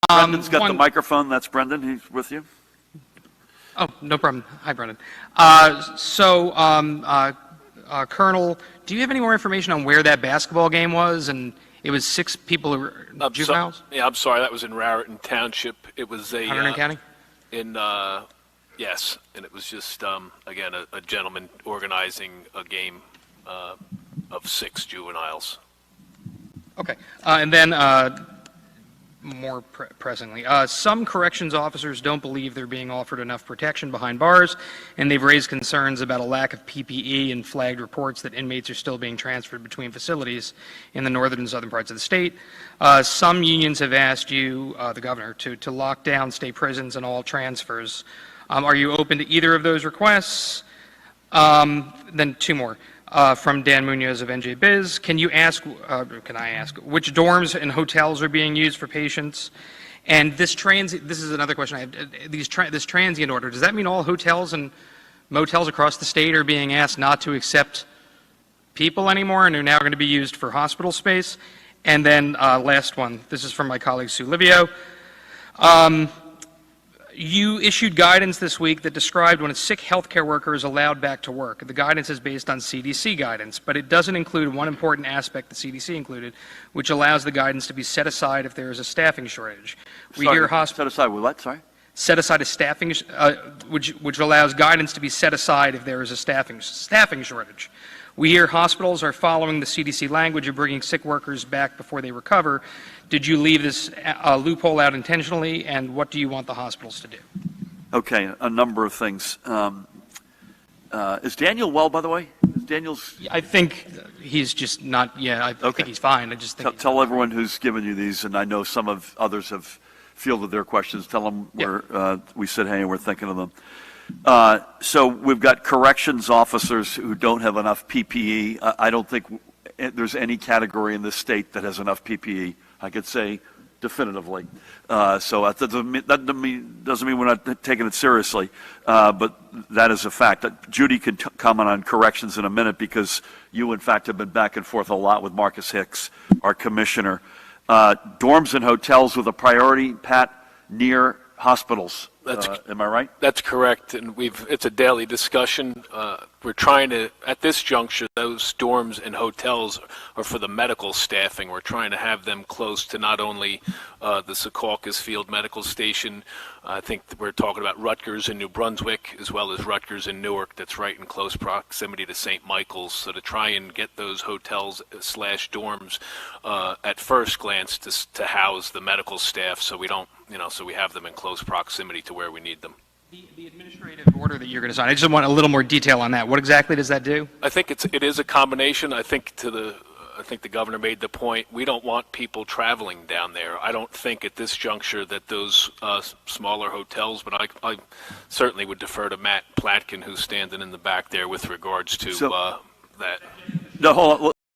Brendan's got the microphone. That's Brendan. He's with you. Oh, no problem. Hi, Brendan. Colonel, do you have any more information on where that basketball game was? And it was 6 people who were juveniles? I'm sorry. That was in Raritan Township. It was a... Hunterdon County? Yes. And it was just, again, a gentleman organizing a game of 6 juveniles. Okay. And then more pressingly, some corrections officers don't believe they're being offered enough protection behind bars, and they've raised concerns about a lack of PPE and flagged reports that inmates are still being transferred between facilities in the northern and southern parts of the state. Some unions have asked you, the governor, to lock down state prisons and all transfers. Are you open to either of those requests? Then 2 more. From Dan Munoz of NJ Biz. Can I ask, which dorms and hotels are being used for patients? And this is another question I have. This transient order, does that mean all hotels and motels across the state are being asked not to accept people anymore and are now going to be used for hospital space? And then last one, this is from my colleague Sue Livio. You issued guidance this week that described when a sick healthcare worker is allowed back to work. The guidance is based on CDC guidance, but it doesn't include one important aspect the CDC included, which allows the guidance to be set aside if there is a staffing shortage. Set aside with what? Sorry. Set aside a staffing, which allows guidance to be set aside if there is a staffing shortage. We hear hospitals are following the CDC language of bringing sick workers back before they recover. Did you leave this loophole out intentionally, and what do you want the hospitals to do? Okay, a number of things. Is Daniel well, by the way? I think he's just not. Yeah, I think he's fine. I just think. Tell everyone who's given you these, and I know some of others have fielded their questions. Tell them we said hey, and we're thinking of them. So we've got corrections officers who don't have enough PPE. I don't think there's any category in this state that has enough PPE. I could say definitively. So that doesn't mean we're not taking it seriously, but that is a fact. Judy can comment on corrections in a minute because you, in fact, have been back and forth a lot with Marcus Hicks, our commissioner. Dorms and hotels with a priority, Pat, near hospitals. Am I right? That's correct, and it's a daily discussion. We're trying to, at this juncture, those dorms and hotels are for the medical staffing. We're trying to have them close to not only the Secaucus Field Medical Station. I think we're talking about Rutgers in New Brunswick, as well as Rutgers in Newark, that's right in close proximity to St. Michael's. So to try and get those hotels / dorms at first glance to house the medical staff, so we don't, so we have them in close proximity to where we need them. The administrative order that you're going to sign, I just want a little more detail on that. What exactly does that do? I think it is a combination. I think the governor made the point. We don't want people traveling down there. I don't think at this juncture that those smaller hotels, but I certainly would defer to Matt Platkin, who's standing in the back there with regards to that. No, hold on.